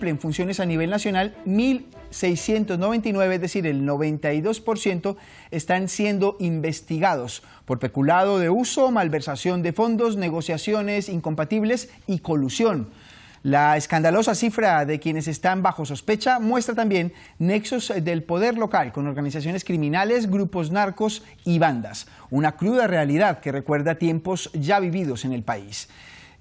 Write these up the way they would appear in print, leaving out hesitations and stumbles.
En funciones a nivel nacional, 1.699, es decir, el 92% están siendo investigados por peculado de uso, malversación de fondos, negociaciones incompatibles y colusión. La escandalosa cifra de quienes están bajo sospecha muestra también nexos del poder local con organizaciones criminales, grupos narcos y bandas. Una cruda realidad que recuerda tiempos ya vividos en el país.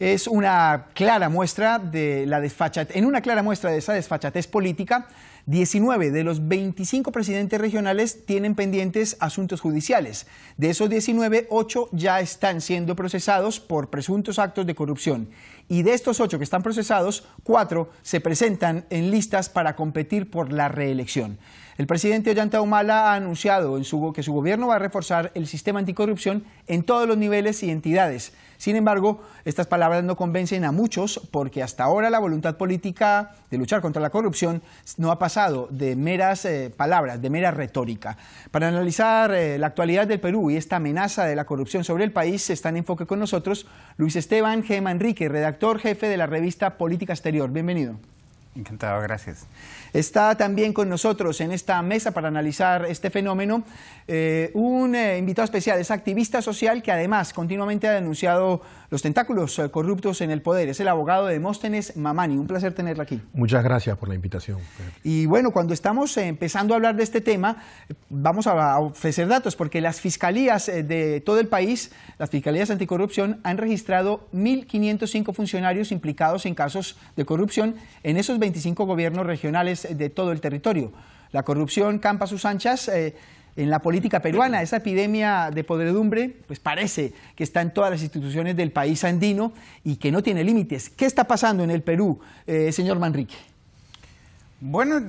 Es una clara muestra de esa desfachatez política. 19 de los 25 presidentes regionales tienen pendientes asuntos judiciales. De esos 19, 8 ya están siendo procesados por presuntos actos de corrupción. Y de estos 8 que están procesados, 4 se presentan en listas para competir por la reelección. El presidente Ollanta Humala ha anunciado que su gobierno va a reforzar el sistema anticorrupción en todos los niveles y entidades. Sin embargo, estas palabras no convencen a muchos porque hasta ahora la voluntad política de luchar contra la corrupción no ha pasado de meras palabras, de mera retórica. Para analizar la actualidad del Perú y esta amenaza de la corrupción sobre el país, está en enfoque con nosotros Luis Esteban G. Manrique, redactor jefe de la revista Política Exterior. Bienvenido. Encantado, gracias. Está también con nosotros en esta mesa para analizar este fenómeno un invitado especial, es activista social que además continuamente ha denunciado los tentáculos corruptos en el poder. Es el abogado Demóstenes Mamani. Un placer tenerlo aquí. Muchas gracias por la invitación. Y bueno, cuando estamos empezando a hablar de este tema, vamos a ofrecer datos porque las fiscalías de todo el país, las fiscalías anticorrupción, han registrado 1.505 funcionarios implicados en casos de corrupción en esos 25 gobiernos regionales de todo el territorio. La corrupción campa a sus anchas en la política peruana. Esa epidemia de podredumbre pues parece que está en todas las instituciones del país andino y que no tiene límites. ¿Qué está pasando en el Perú, señor Manrique? Bueno,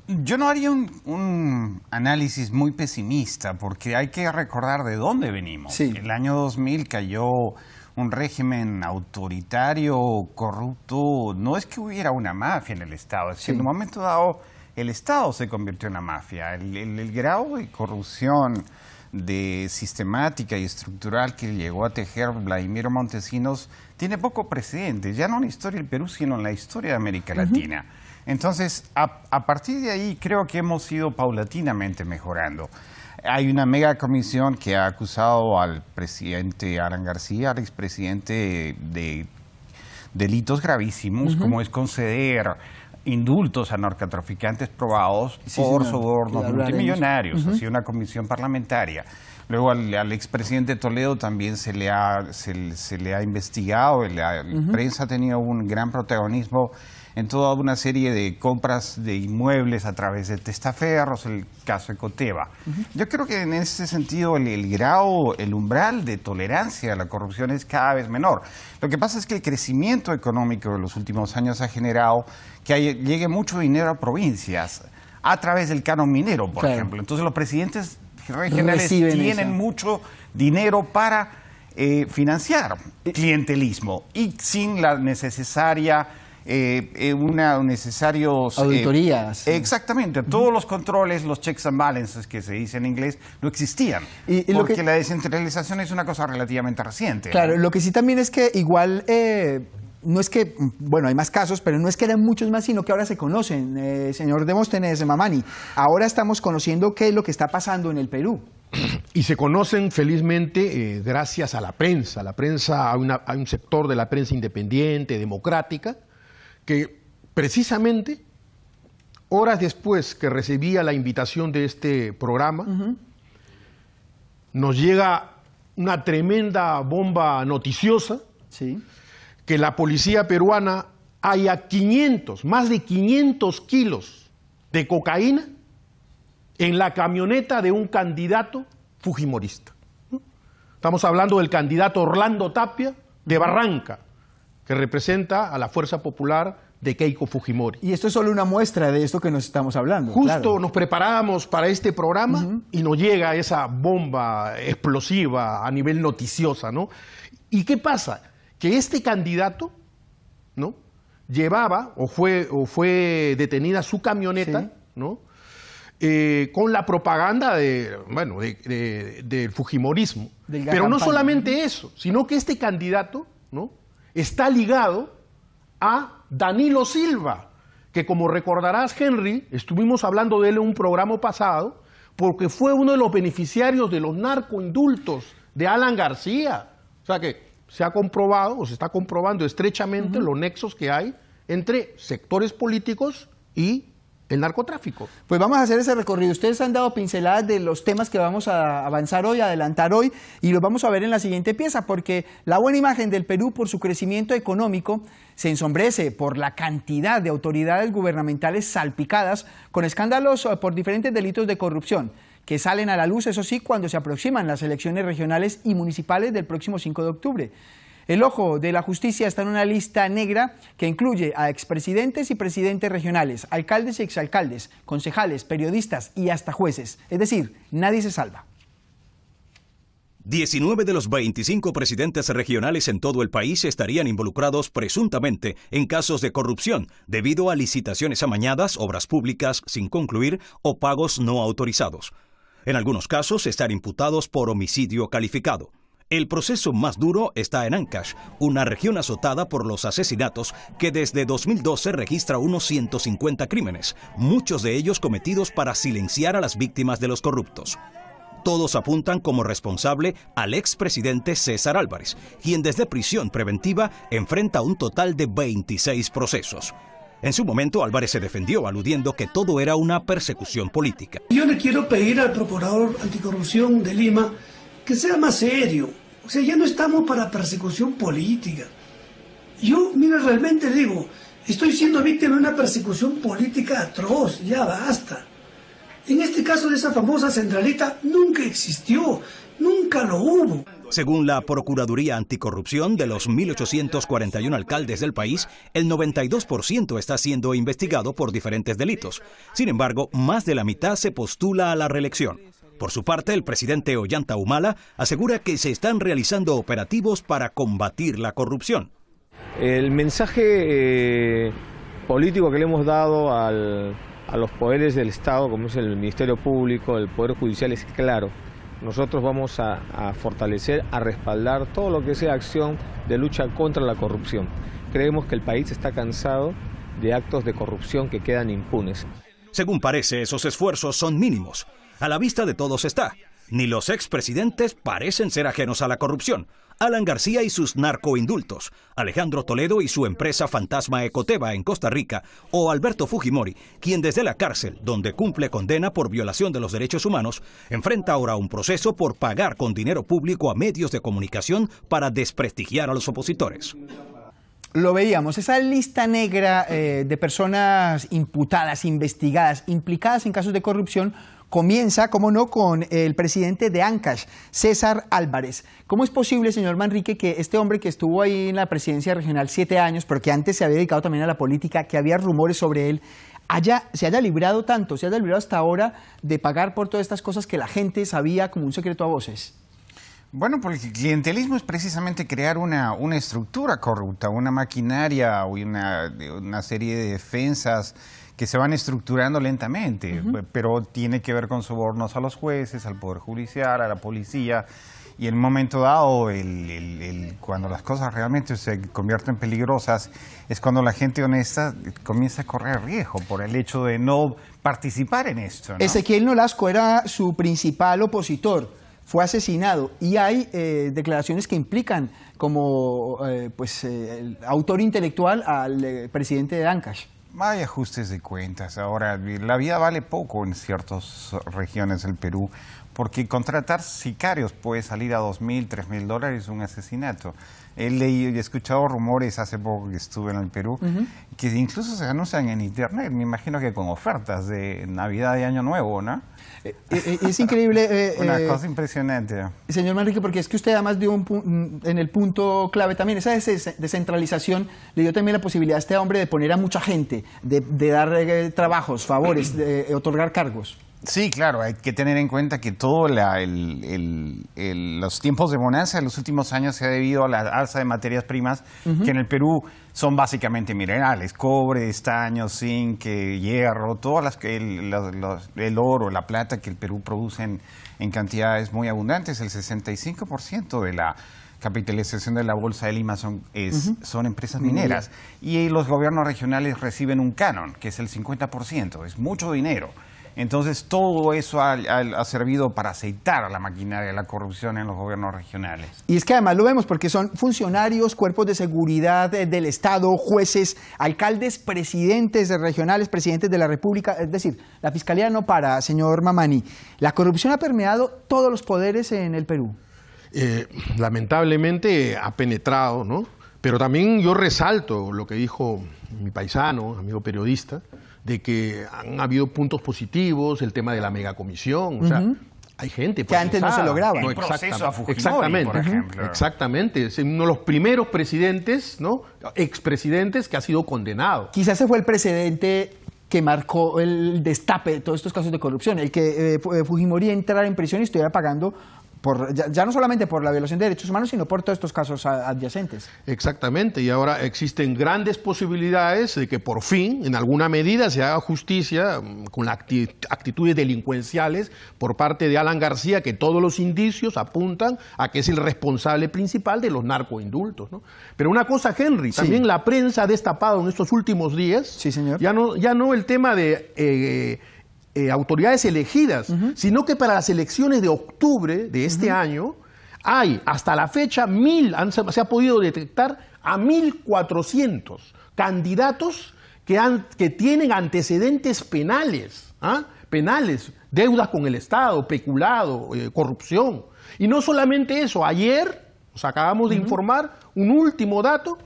yo no haría un análisis muy pesimista porque hay que recordar de dónde venimos. Sí. El año 2000 cayó un régimen autoritario, corrupto. No es que hubiera una mafia en el Estado, es que en un momento dado el Estado se convirtió en una mafia. El grado de corrupción sistemática y estructural que llegó a tejer Vladimiro Montesinos tiene poco precedente, ya no en la historia del Perú, sino en la historia de América Latina. Entonces, a partir de ahí creo que hemos ido paulatinamente mejorando. Hay una mega comisión que ha acusado al presidente Alan García, al expresidente, de delitos gravísimos, como es conceder indultos a narcotraficantes probados por sobornos multimillonarios. Ha sido una comisión parlamentaria. Luego al expresidente Toledo también se le ha investigado. La prensa ha tenido un gran protagonismo en toda una serie de compras de inmuebles a través de testaferros, el caso de Coteva. Yo creo que en ese sentido el umbral de tolerancia a la corrupción es cada vez menor. Lo que pasa es que el crecimiento económico de los últimos años ha generado que llegue mucho dinero a provincias a través del canon minero, por ejemplo. Entonces los presidentes regionales tienen mucho dinero para financiar clientelismo y sin la necesaria auditorías. Exactamente, todos los controles, los checks and balances que se dice en inglés, no existían, porque la descentralización es una cosa relativamente reciente. Claro, ¿no? Lo que sí también es que igual no es que, bueno, hay más casos, pero no es que eran muchos más, sino que ahora se conocen, señor Demóstenes Mamani. Ahora estamos conociendo qué es lo que está pasando en el Perú. Y se conocen felizmente gracias a la prensa. Hay un sector de la prensa independiente, democrática, que precisamente horas después que recibía la invitación de este programa, nos llega una tremenda bomba noticiosa, que la policía peruana haya más de 500 kilos de cocaína en la camioneta de un candidato fujimorista. Estamos hablando del candidato Orlando Tapia de Barranca, que representa a la Fuerza Popular de Keiko Fujimori. Y esto es solo una muestra de esto que nos estamos hablando. Justo nos preparábamos para este programa y nos llega esa bomba explosiva a nivel noticiosa, ¿no? ¿Y qué pasa? Que este candidato, ¿no?, llevaba o fue detenida su camioneta, ¿no?, con la propaganda del fujimorismo. Pero no solamente eso, sino que este candidato, ¿no?, está ligado a Danilo Silva, que, como recordarás, Henry, estuvimos hablando de él en un programa pasado, porque fue uno de los beneficiarios de los narcoindultos de Alan García. O sea que se ha comprobado, o se está comprobando estrechamente los nexos que hay entre sectores políticos y el narcotráfico. Pues vamos a hacer ese recorrido. Ustedes han dado pinceladas de los temas que vamos a avanzar hoy, adelantar hoy, y los vamos a ver en la siguiente pieza, porque la buena imagen del Perú por su crecimiento económico se ensombrece por la cantidad de autoridades gubernamentales salpicadas con escándalos por diferentes delitos de corrupción, que salen a la luz, eso sí, cuando se aproximan las elecciones regionales y municipales del próximo 5 de octubre. El ojo de la justicia está en una lista negra que incluye a expresidentes y presidentes regionales, alcaldes y exalcaldes, concejales, periodistas y hasta jueces. Es decir, nadie se salva. 19 de los 25 presidentes regionales en todo el país estarían involucrados presuntamente en casos de corrupción debido a licitaciones amañadas, obras públicas sin concluir o pagos no autorizados. En algunos casos están imputados por homicidio calificado. El proceso más duro está en Ancash, una región azotada por los asesinatos que desde 2012 registra unos 150 crímenes, muchos de ellos cometidos para silenciar a las víctimas de los corruptos. Todos apuntan como responsable al expresidente César Álvarez, quien desde prisión preventiva enfrenta un total de 26 procesos. En su momento, Álvarez se defendió aludiendo que todo era una persecución política. Yo le quiero pedir al procurador anticorrupción de Lima que sea más serio. O sea, ya no estamos para persecución política. Yo, mira, realmente digo, estoy siendo víctima de una persecución política atroz, ya basta. En este caso de esa famosa centralita nunca existió, nunca lo hubo. Según la Procuraduría Anticorrupción, de los 1.841 alcaldes del país, el 92% está siendo investigado por diferentes delitos. Sin embargo, más de la mitad se postula a la reelección. Por su parte, el presidente Ollanta Humala asegura que se están realizando operativos para combatir la corrupción. El mensaje político que le hemos dado a los poderes del Estado, como es el Ministerio Público, el Poder Judicial, es claro. Nosotros vamos a fortalecer, a respaldar todo lo que sea acción de lucha contra la corrupción. Creemos que el país está cansado de actos de corrupción que quedan impunes. Según parece, esos esfuerzos son mínimos. A la vista de todos está. Ni los expresidentes parecen ser ajenos a la corrupción. Alan García y sus narcoindultos, Alejandro Toledo y su empresa fantasma Ecoteva en Costa Rica, o Alberto Fujimori, quien desde la cárcel, donde cumple condena por violación de los derechos humanos, enfrenta ahora un proceso por pagar con dinero público a medios de comunicación para desprestigiar a los opositores. Lo veíamos, esa lista negra de personas imputadas, investigadas, implicadas en casos de corrupción, comienza, como no, con el presidente de Ancash, César Álvarez. ¿Cómo es posible, señor Manrique, que este hombre que estuvo ahí en la presidencia regional 7 años, pero que antes se había dedicado también a la política, que había rumores sobre él, se haya librado tanto, se haya librado hasta ahora de pagar por todas estas cosas que la gente sabía como un secreto a voces? Bueno, porque el clientelismo es precisamente crear una estructura corrupta, una maquinaria o una serie de defensas que se van estructurando lentamente, pero tiene que ver con sobornos a los jueces, al Poder Judicial, a la policía, y en un momento dado, cuando las cosas realmente se convierten peligrosas, es cuando la gente honesta comienza a correr riesgo por el hecho de no participar en esto, ¿no? Ezequiel Nolasco era su principal opositor, fue asesinado, y hay declaraciones que implican como el autor intelectual al presidente de Ancash. Hay ajustes de cuentas. Ahora, la vida vale poco en ciertas regiones del Perú, porque contratar sicarios puede salir a $2.000, $3.000 un asesinato. He escuchado rumores hace poco que estuve en el Perú, que incluso se anuncian en internet, me imagino que con ofertas de Navidad y Año Nuevo, ¿no? Es increíble. Una cosa impresionante. Señor Manrique, porque es que usted además dio en el punto clave también, esa descentralización le dio también la posibilidad a este hombre de poner a mucha gente, de dar trabajos, favores, de otorgar cargos. Sí, claro, hay que tener en cuenta que todos los tiempos de bonanza de los últimos años se ha debido a la alza de materias primas que en el Perú son básicamente minerales, cobre, estaño, zinc, hierro, todas el oro, la plata que el Perú produce en cantidades muy abundantes. El 65% de la capitalización de la Bolsa de Lima son empresas mineras. Y los gobiernos regionales reciben un canon, que es el 50%, es mucho dinero. Entonces, todo eso ha servido para aceitar la maquinaria de la corrupción en los gobiernos regionales. Y es que además lo vemos porque son funcionarios, cuerpos de seguridad del Estado, jueces, alcaldes, presidentes regionales, presidentes de la República. Es decir, la Fiscalía no para, señor Mamani. La corrupción ha permeado todos los poderes en el Perú. Lamentablemente ha penetrado, ¿no? Pero también yo resalto lo que dijo mi paisano, amigo periodista, de que han habido puntos positivos, el tema de la megacomisión, o sea, hay gente que antes no se lograba. El proceso a Fujimori, por ejemplo. Exactamente, es uno de los primeros presidentes, ¿no? Expresidentes que ha sido condenado. Quizás ese fue el precedente que marcó el destape de todos estos casos de corrupción, el que Fujimori entrara en prisión y estuviera pagando ya no solamente por la violación de derechos humanos, sino por todos estos casos adyacentes. Exactamente, y ahora existen grandes posibilidades de que por fin, en alguna medida, se haga justicia con las actitudes delincuenciales por parte de Alan García, que todos los indicios apuntan a que es el responsable principal de los narcoindultos, ¿no? Pero una cosa, Henry, también la prensa ha destapado en estos últimos días, señor. Ya no el tema de autoridades elegidas, sino que para las elecciones de octubre de este año hay hasta la fecha se ha podido detectar a 1.400 candidatos que tienen antecedentes penales, penales, deudas con el Estado, peculado, corrupción. Y no solamente eso, ayer nos acabamos de informar un último dato,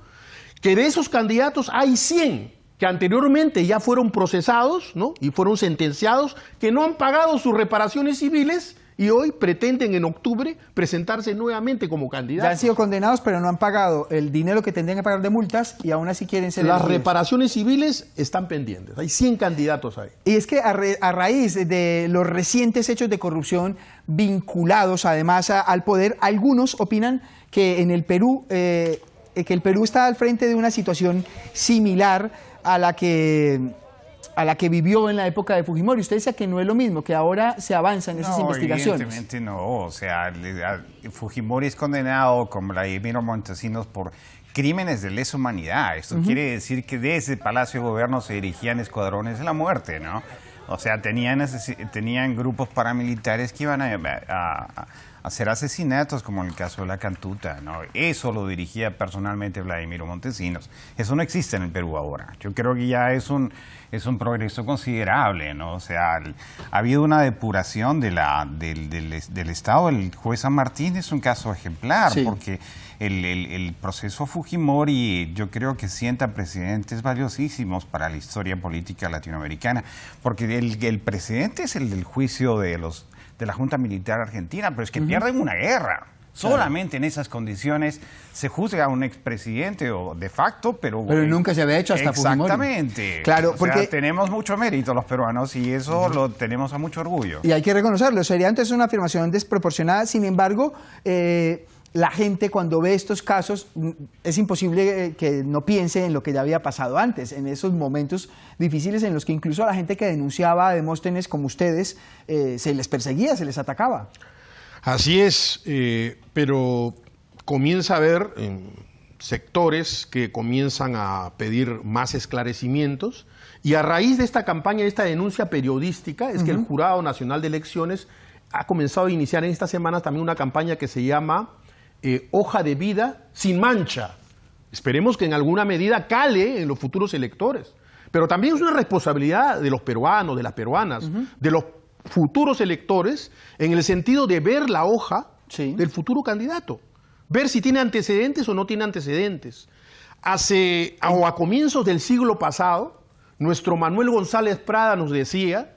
que de esos candidatos hay 100 que anteriormente ya fueron procesados, ¿no? Y fueron sentenciados, que no han pagado sus reparaciones civiles y hoy pretenden en octubre presentarse nuevamente como candidatos. Ya han sido condenados, pero no han pagado el dinero que tendrían que pagar de multas y aún así quieren ser Las elegidos. reparaciones civiles están pendientes, hay 100 candidatos ahí. Y es que a raíz de los recientes hechos de corrupción vinculados además al poder, algunos opinan que en el Perú, que el Perú está al frente de una situación similar a la que vivió en la época de Fujimori. Usted dice que no es lo mismo, que ahora se avanza en esas investigaciones. Evidentemente no, o sea, Fujimori es condenado con Vladimiro Montesinos por crímenes de lesa humanidad. Esto quiere decir que desde el Palacio de Gobierno se dirigían escuadrones de la muerte, ¿no? O sea, tenían grupos paramilitares que iban a hacer asesinatos, como en el caso de la Cantuta, ¿no? Eso lo dirigía personalmente Vladimiro Montesinos. Eso no existe en el Perú ahora. Yo creo que ya es un progreso considerable, ¿no? O sea, ha habido una depuración del Estado. El juez San Martín es un caso ejemplar, porque el proceso Fujimori yo creo que sienta precedentes valiosísimos para la historia política latinoamericana, porque el precedente es el del juicio de la Junta Militar Argentina, pero es que pierden una guerra. Solamente en esas condiciones se juzga a un expresidente o de facto, pero nunca se había hecho hasta Fujimori. Exactamente. Claro, porque tenemos mucho mérito los peruanos y eso lo tenemos a mucho orgullo. Y hay que reconocerlo. Sería entonces una afirmación desproporcionada. Sin embargo, la gente cuando ve estos casos es imposible que no piense en lo que ya había pasado antes, en esos momentos difíciles en los que incluso a la gente que denunciaba a Demóstenes como ustedes se les perseguía, se les atacaba. Así es, pero comienza a haber sectores que comienzan a pedir más esclarecimientos y a raíz de esta campaña, de esta denuncia periodística, es que el Jurado Nacional de Elecciones ha comenzado a iniciar en estas semanas también una campaña que se llama Hoja de Vida Sin Mancha. Esperemos que en alguna medida cale en los futuros electores, pero también es una responsabilidad de los peruanos, de las peruanas, de los futuros electores, en el sentido de ver la hoja del futuro candidato, ver si tiene antecedentes o no tiene antecedentes. A comienzos del siglo pasado, nuestro Manuel González Prada nos decía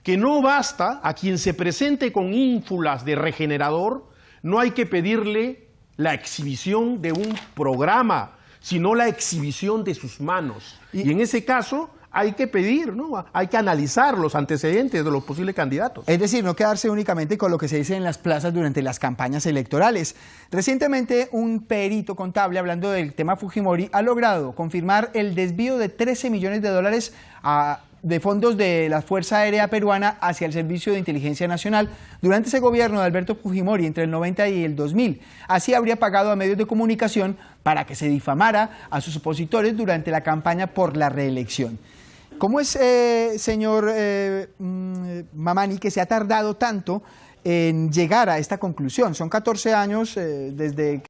que no basta a quien se presente con ínfulas de regenerador, no hay que pedirle la exhibición de un programa, sino la exhibición de sus manos. Y en ese caso hay que pedir, ¿no? Hay que analizar los antecedentes de los posibles candidatos. Es decir, no quedarse únicamente con lo que se dice en las plazas durante las campañas electorales. Recientemente, un perito contable, hablando del tema Fujimori, ha logrado confirmar el desvío de $13 millones de fondos de la Fuerza Aérea Peruana hacia el Servicio de Inteligencia Nacional durante ese gobierno de Alberto Fujimori entre el 90 y el 2000. Así habría pagado a medios de comunicación para que se difamara a sus opositores durante la campaña por la reelección. ¿Cómo es, señor Mamani, que se ha tardado tanto en llegar a esta conclusión? Son 14 años desde